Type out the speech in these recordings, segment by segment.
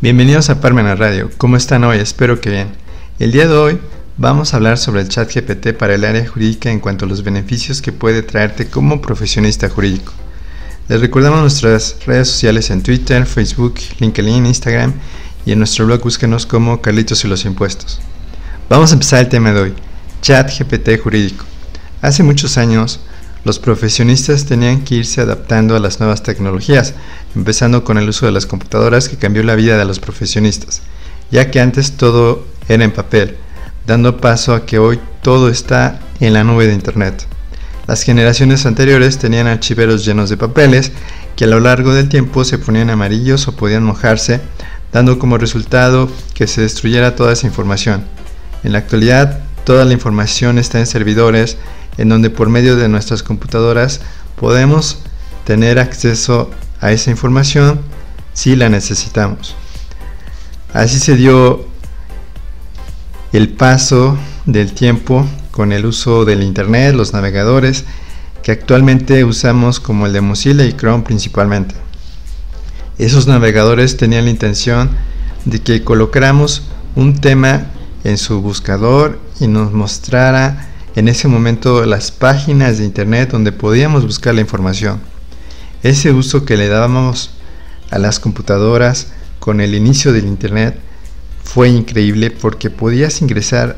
Bienvenidos a Parmenas Radio. ¿Cómo están hoy? Espero que bien. El día de hoy vamos a hablar sobre el ChatGPT para el área jurídica en cuanto a los beneficios que puede traerte como profesionista jurídico. Les recordamos nuestras redes sociales en Twitter, Facebook, LinkedIn, Instagram y en nuestro blog búsquenos como Carlitos y los Impuestos. Vamos a empezar el tema de hoy, ChatGPT jurídico. Hace muchos años, los profesionistas tenían que irse adaptando a las nuevas tecnologías, empezando con el uso de las computadoras que cambió la vida de los profesionistas, ya que antes todo era en papel, dando paso a que hoy todo está en la nube de Internet. Las generaciones anteriores tenían archiveros llenos de papeles que a lo largo del tiempo se ponían amarillos o podían mojarse, dando como resultado que se destruyera toda esa información. En la actualidad, toda la información está en servidores en donde por medio de nuestras computadoras podemos tener acceso a esa información si la necesitamos. Así se dio el paso del tiempo con el uso del Internet, los navegadores que actualmente usamos como el de Mozilla y Chrome principalmente. Esos navegadores tenían la intención de que colocáramos un tema en su buscador y nos mostrara en ese momento las páginas de Internet donde podíamos buscar la información. Ese uso que le dábamos a las computadoras con el inicio del Internet fue increíble porque podías ingresar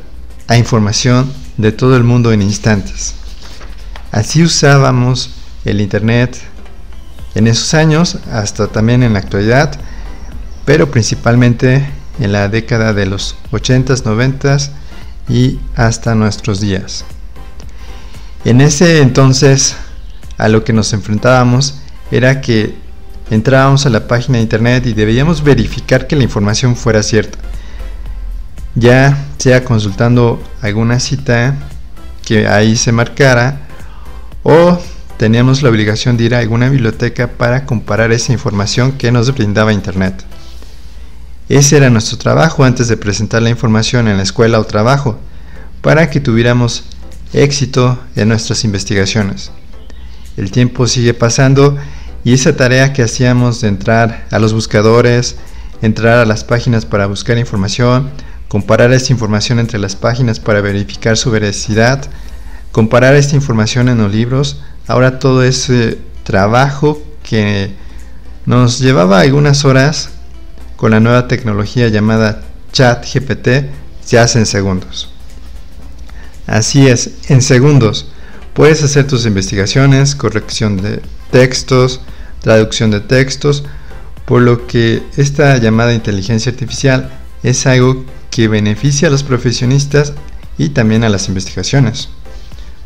a información de todo el mundo en instantes. Así usábamos el Internet en esos años, hasta también en la actualidad, pero principalmente en la década de los 80s, 90s y hasta nuestros días. En ese entonces, a lo que nos enfrentábamos era que entrábamos a la página de Internet y debíamos verificar que la información fuera cierta, ya sea consultando alguna cita que ahí se marcara, o teníamos la obligación de ir a alguna biblioteca para comparar esa información que nos brindaba Internet. Ese era nuestro trabajo antes de presentar la información en la escuela o trabajo, para que tuviéramos éxito en nuestras investigaciones. El tiempo sigue pasando y esa tarea que hacíamos de entrar a los buscadores, entrar a las páginas para buscar información, comparar esta información entre las páginas para verificar su veracidad, comparar esta información en los libros, ahora todo ese trabajo que nos llevaba algunas horas con la nueva tecnología llamada ChatGPT se hace en segundos. Así es, en segundos puedes hacer tus investigaciones, corrección de textos, traducción de textos, por lo que esta llamada inteligencia artificial es algo que beneficia a los profesionistas y también a las investigaciones.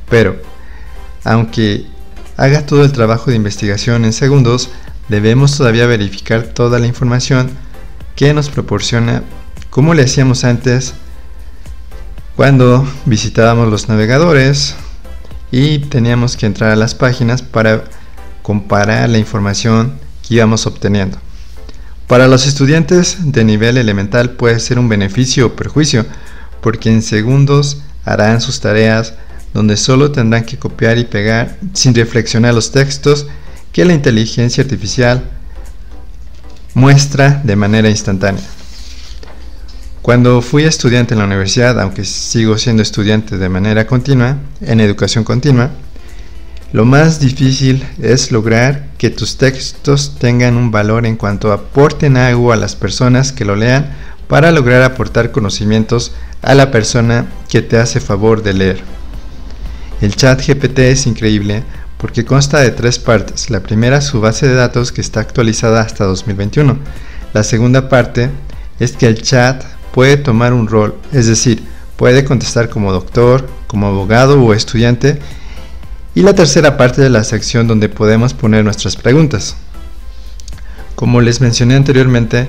Pero, aunque haga todo el trabajo de investigación en segundos, debemos todavía verificar toda la información que nos proporciona, como le hacíamos antes cuando visitábamos los navegadores y teníamos que entrar a las páginas para comparar la información que íbamos obteniendo. Para los estudiantes de nivel elemental puede ser un beneficio o perjuicio, porque en segundos harán sus tareas donde solo tendrán que copiar y pegar sin reflexionar los textos que la inteligencia artificial muestra de manera instantánea. Cuando fui estudiante en la universidad, aunque sigo siendo estudiante de manera continua, en educación continua, lo más difícil es lograr que tus textos tengan un valor en cuanto aporten algo a las personas que lo lean para lograr aportar conocimientos a la persona que te hace favor de leer. El ChatGPT es increíble porque consta de 3 partes. La primera, su base de datos que está actualizada hasta 2021. La segunda parte es que el chat puede tomar un rol, es decir, puede contestar como doctor, como abogado o estudiante. Y la tercera parte de la sección donde podemos poner nuestras preguntas. Como les mencioné anteriormente,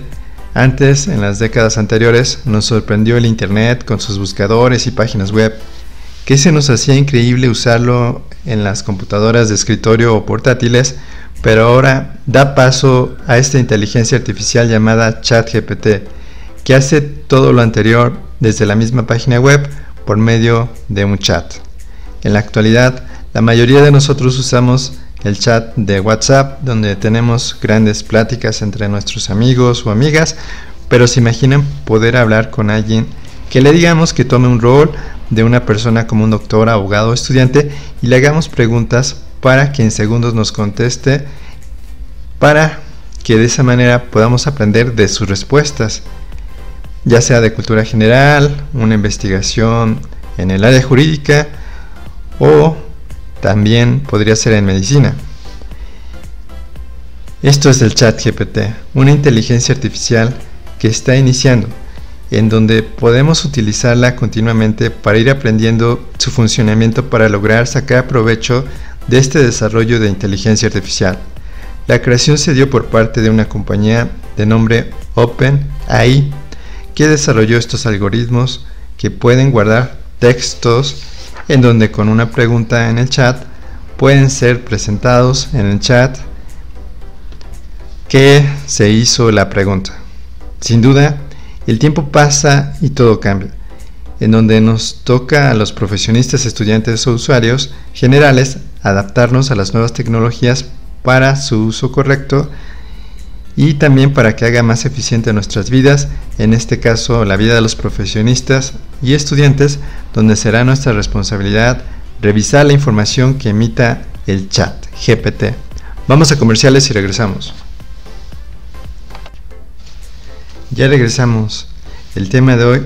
antes, en las décadas anteriores, nos sorprendió el Internet con sus buscadores y páginas web, que se nos hacía increíble usarlo en las computadoras de escritorio o portátiles, pero ahora da paso a esta inteligencia artificial llamada ChatGPT, que hace todo lo anterior desde la misma página web por medio de un chat. En la actualidad, la mayoría de nosotros usamos el chat de WhatsApp, donde tenemos grandes pláticas entre nuestros amigos o amigas, pero se imaginan poder hablar con alguien que le digamos que tome un rol de una persona como un doctor, abogado o estudiante y le hagamos preguntas para que en segundos nos conteste, para que de esa manera podamos aprender de sus respuestas, ya sea de cultura general, una investigación en el área jurídica o también podría ser en medicina. Esto es el ChatGPT, una inteligencia artificial que está iniciando, en donde podemos utilizarla continuamente para ir aprendiendo su funcionamiento para lograr sacar provecho de este desarrollo de inteligencia artificial. La creación se dio por parte de una compañía de nombre OpenAI, que desarrolló estos algoritmos que pueden guardar textos en donde con una pregunta en el chat pueden ser presentados en el chat que se hizo la pregunta. Sin duda, el tiempo pasa y todo cambia, en donde nos toca a los profesionistas, estudiantes o usuarios generales adaptarnos a las nuevas tecnologías para su uso correcto y también para que haga más eficiente nuestras vidas, en este caso la vida de los profesionistas y estudiantes, donde será nuestra responsabilidad revisar la información que emita el chat GPT. Vamos a comerciales y regresamos. Ya regresamos. El tema de hoy,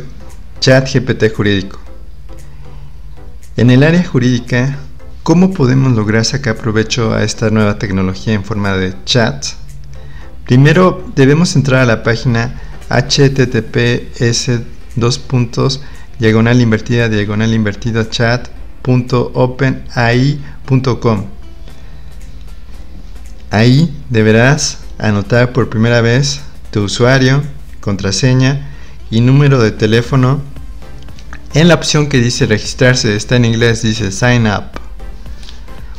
ChatGPT jurídico. En el área jurídica, ¿cómo podemos lograr sacar provecho a esta nueva tecnología en forma de chat? Primero debemos entrar a la página https://chat.openai.com. Ahí deberás anotar por primera vez tu usuario, contraseña y número de teléfono. En la opción que dice registrarse, está en inglés, dice sign up.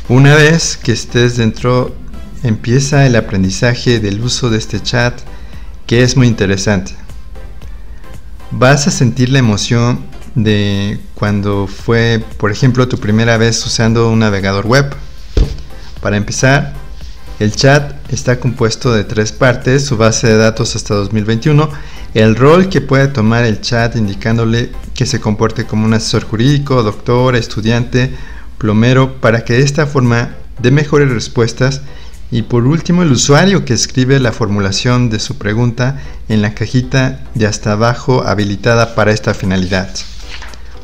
Una vez que estés dentro, empieza el aprendizaje del uso de este chat, que es muy interesante. Vas a sentir la emoción de cuando fue, por ejemplo, tu primera vez usando un navegador web. Para empezar, el chat está compuesto de 3 partes: su base de datos hasta 2021, el rol que puede tomar el chat indicándole que se comporte como un asesor jurídico, doctor, estudiante, plomero, para que de esta forma dé mejores respuestas, y por último el usuario que escribe la formulación de su pregunta en la cajita de hasta abajo habilitada para esta finalidad.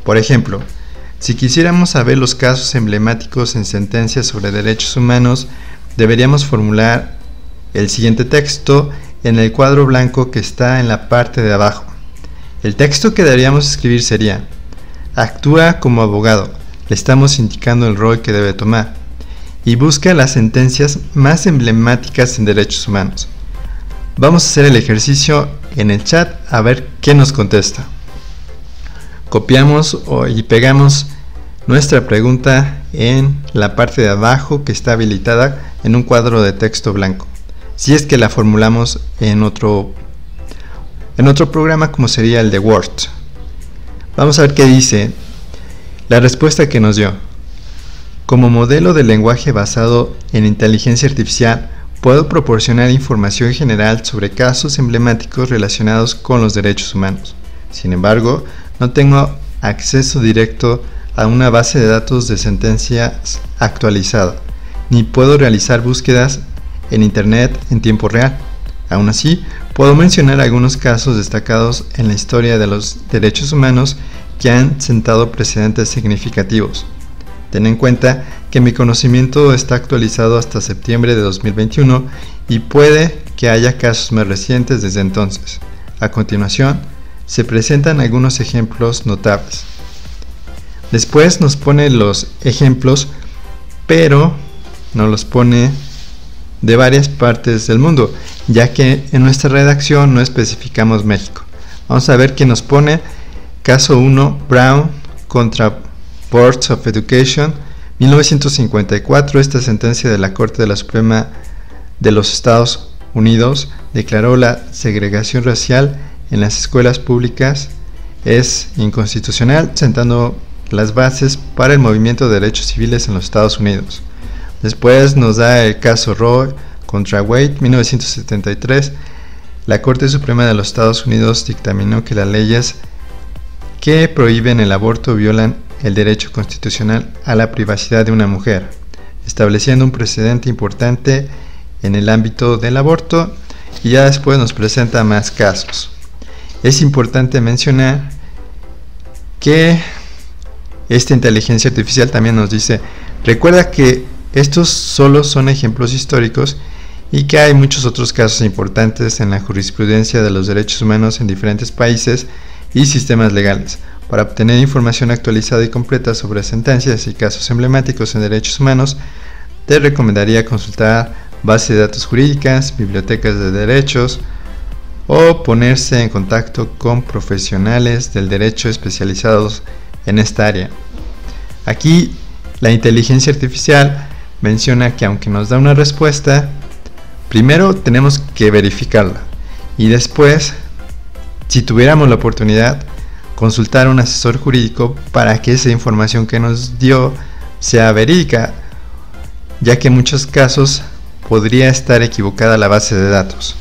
Por ejemplo, si quisiéramos saber los casos emblemáticos en sentencias sobre derechos humanos, deberíamos formular el siguiente texto en el cuadro blanco que está en la parte de abajo. El texto que deberíamos escribir sería: actúa como abogado, le estamos indicando el rol que debe tomar, y busca las sentencias más emblemáticas en derechos humanos. Vamos a hacer el ejercicio en el chat a ver qué nos contesta. Copiamos y pegamos nuestra pregunta en la parte de abajo que está habilitada en un cuadro de texto blanco, si es que la formulamos en otro programa como sería el de Word. Vamos a ver qué dice la respuesta que nos dio. Como modelo de lenguaje basado en inteligencia artificial, puedo proporcionar información general sobre casos emblemáticos relacionados con los derechos humanos. Sin embargo, no tengo acceso directo a una base de datos de sentencias actualizada, ni puedo realizar búsquedas en Internet en tiempo real. Aún así, puedo mencionar algunos casos destacados en la historia de los derechos humanos que han sentado precedentes significativos. Ten en cuenta que mi conocimiento está actualizado hasta septiembre de 2021 y puede que haya casos más recientes desde entonces. A continuación, se presentan algunos ejemplos notables. Después nos pone los ejemplos, pero nos los pone de varias partes del mundo, ya que en nuestra redacción no especificamos México. Vamos a ver qué nos pone. Caso 1, Brown contra Board of Education, 1954. Esta sentencia de la Corte de la Suprema de los Estados Unidos declaró la segregación racial en las escuelas públicas es inconstitucional, sentando las bases para el movimiento de derechos civiles en los Estados Unidos. Después nos da el caso Roe contra Wade, 1973. la Corte Suprema de los Estados Unidos dictaminó que las leyes que prohíben el aborto violan el derecho constitucional a la privacidad de una mujer, estableciendo un precedente importante en el ámbito del aborto, y ya después nos presenta más casos. Es importante mencionar que esta inteligencia artificial también nos dice: recuerda que estos solo son ejemplos históricos y que hay muchos otros casos importantes en la jurisprudencia de los derechos humanos en diferentes países y sistemas legales. Para obtener información actualizada y completa sobre sentencias y casos emblemáticos en derechos humanos, te recomendaría consultar bases de datos jurídicas, bibliotecas de derechos, o ponerse en contacto con profesionales del derecho especializados en esta área. Aquí la inteligencia artificial menciona que aunque nos da una respuesta, primero tenemos que verificarla y después, si tuviéramos la oportunidad, consultar a un asesor jurídico para que esa información que nos dio sea verídica, ya que en muchos casos podría estar equivocada la base de datos.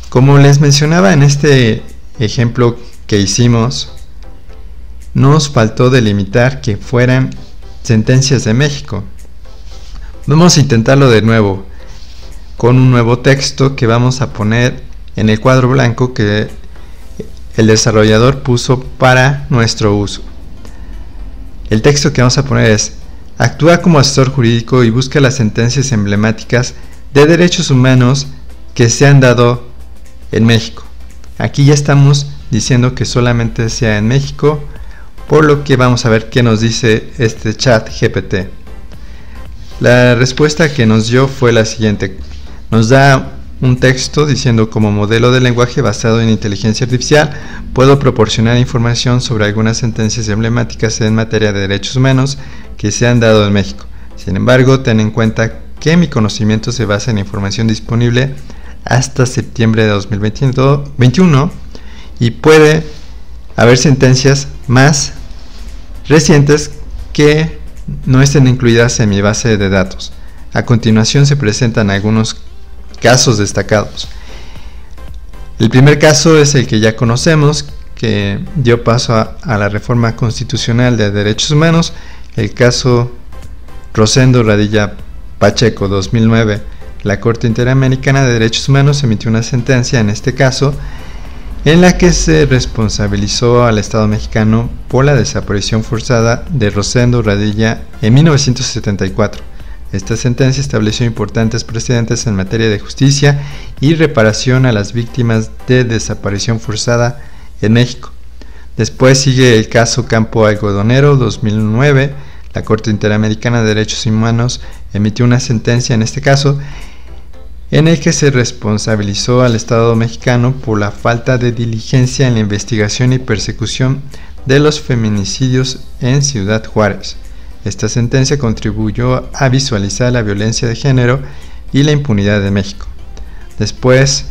Como les mencionaba en este ejemplo que hicimos, nos faltó delimitar que fueran sentencias de México. Vamos a intentarlo de nuevo con un nuevo texto que vamos a poner en el cuadro blanco que el desarrollador puso para nuestro uso. El texto que vamos a poner es: actúa como asesor jurídico y busca las sentencias emblemáticas de derechos humanos que se han dado en México. Aquí ya estamos diciendo que solamente sea en México, por lo que vamos a ver qué nos dice este chat GPT. La respuesta que nos dio fue la siguiente: nos da un texto diciendo: como modelo de lenguaje basado en inteligencia artificial, puedo proporcionar información sobre algunas sentencias emblemáticas en materia de derechos humanos que se han dado en México. Sin embargo, ten en cuenta que mi conocimiento se basa en información disponible hasta septiembre de 2021 y puede haber sentencias más recientes que no estén incluidas en mi base de datos. A continuación se presentan algunos casos destacados. El primer caso es el que ya conocemos, que dio paso a la reforma constitucional de derechos humanos, el caso Rosendo Radilla Pacheco 2009. La Corte Interamericana de Derechos Humanos emitió una sentencia en este caso en la que se responsabilizó al Estado mexicano por la desaparición forzada de Rosendo Radilla en 1974. Esta sentencia estableció importantes precedentes en materia de justicia y reparación a las víctimas de desaparición forzada en México. Después sigue el caso Campo Algodonero 2009. La Corte Interamericana de Derechos Humanos emitió una sentencia en este caso en el que se responsabilizó al Estado mexicano por la falta de diligencia en la investigación y persecución de los feminicidios en Ciudad Juárez. Esta sentencia contribuyó a visualizar la violencia de género y la impunidad de México. Después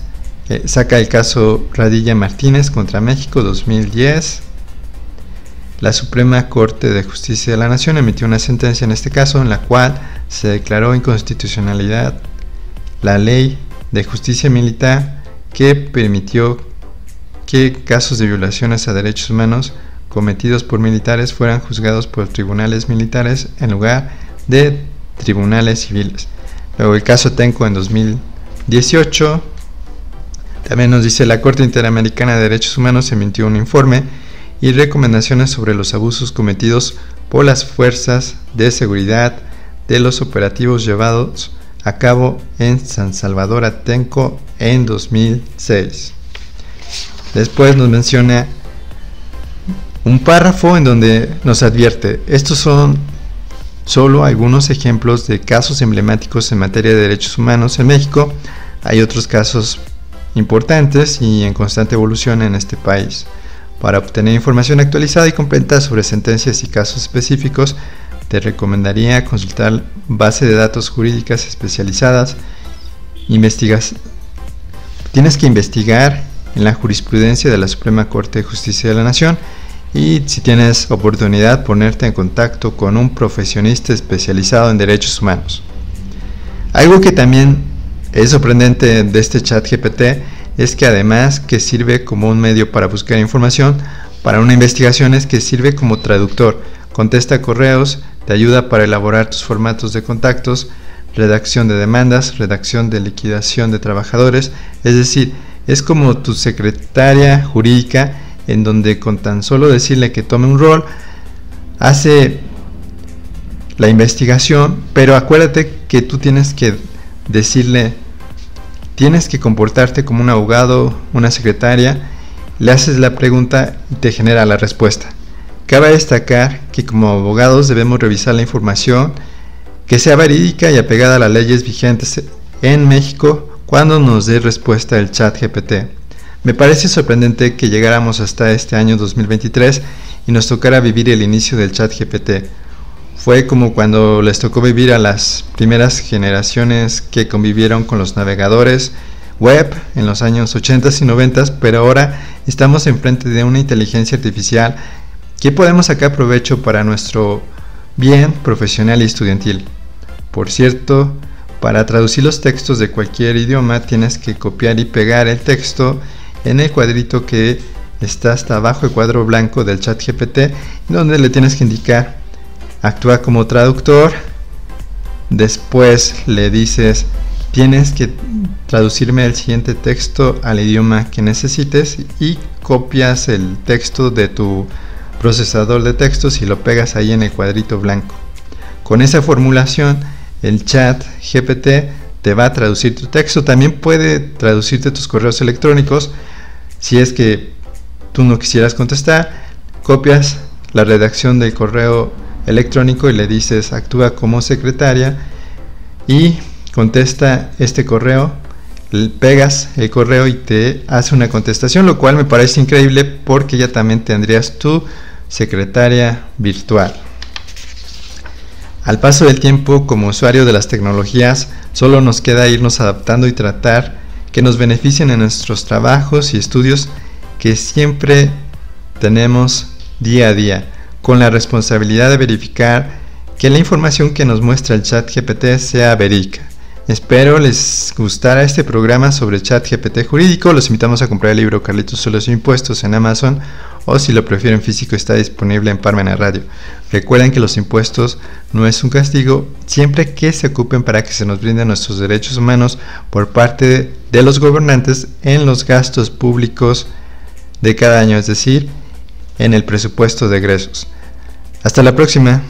saca el caso Radilla Martínez contra México 2010. La Suprema Corte de Justicia de la Nación emitió una sentencia en este caso en la cual se declaró inconstitucionalidad la ley de justicia militar que permitió que casos de violaciones a derechos humanos cometidos por militares fueran juzgados por tribunales militares en lugar de tribunales civiles. Luego el caso Tenco en 2018 también nos dice: la Corte Interamericana de Derechos Humanos emitió un informe y recomendaciones sobre los abusos cometidos por las fuerzas de seguridad de los operativos llevados a cabo en San Salvador Atenco en 2006. Después nos menciona un párrafo en donde nos advierte: estos son solo algunos ejemplos de casos emblemáticos en materia de derechos humanos en México. Hay otros casos importantes y en constante evolución en este país. Para obtener información actualizada y completa sobre sentencias y casos específicos, te recomendaría consultar base de datos jurídicas especializadas. Tienes que investigar en la jurisprudencia de la Suprema Corte de Justicia de la Nación y, si tienes oportunidad, ponerte en contacto con un profesionista especializado en derechos humanos. Algo que también Es sorprendente de este ChatGPT es que además que sirve como un medio para buscar información, para una investigación es que sirve como traductor, contesta correos, te ayuda para elaborar tus formatos de contactos, redacción de demandas, redacción de liquidación de trabajadores, es decir, es como tu secretaria jurídica en donde con tan solo decirle que tome un rol, hace la investigación, pero acuérdate que tú tienes que decirle, tienes que comportarte como un abogado, una secretaria, le haces la pregunta y te genera la respuesta. Cabe destacar que como abogados debemos revisar la información que sea verídica y apegada a las leyes vigentes en México cuando nos dé respuesta el ChatGPT. Me parece sorprendente que llegáramos hasta este año 2023 y nos tocara vivir el inicio del ChatGPT. Fue como cuando les tocó vivir a las primeras generaciones que convivieron con los navegadores web en los años 80 y 90, pero ahora estamos enfrente de una inteligencia artificial que podemos sacar provecho para nuestro bien profesional y estudiantil. Por cierto, para traducir los textos de cualquier idioma tienes que copiar y pegar el texto en el cuadrito que está hasta abajo el cuadro blanco del ChatGPT, donde le tienes que indicar actúa como traductor. Después le dices tienes que traducirme el siguiente texto al idioma que necesites y copias el texto de tu procesador de textos y lo pegas ahí en el cuadrito blanco. Con esa formulación el ChatGPT te va a traducir tu texto. También puede traducirte tus correos electrónicos. Si es que tú no quisieras contestar, copias la redacción del correo electrónico y le dices actúa como secretaria y contesta este correo, pegas el correo y te hace una contestación, lo cual me parece increíble porque ya también tendrías tu secretaria virtual. Al paso del tiempo, como usuario de las tecnologías, solo nos queda irnos adaptando y tratar que nos beneficien en nuestros trabajos y estudios que siempre tenemos día a día, con la responsabilidad de verificar que la información que nos muestra el ChatGPT sea verídica. Espero les gustara este programa sobre ChatGPT jurídico. Los invitamos a comprar el libro Carlitos Solos e Impuestos en Amazon, o si lo prefieren físico está disponible en Parmenas Radio. Recuerden que los impuestos no es un castigo siempre que se ocupen para que se nos brinden nuestros derechos humanos por parte de los gobernantes en los gastos públicos de cada año, es decir, en el presupuesto de egresos. Hasta la próxima.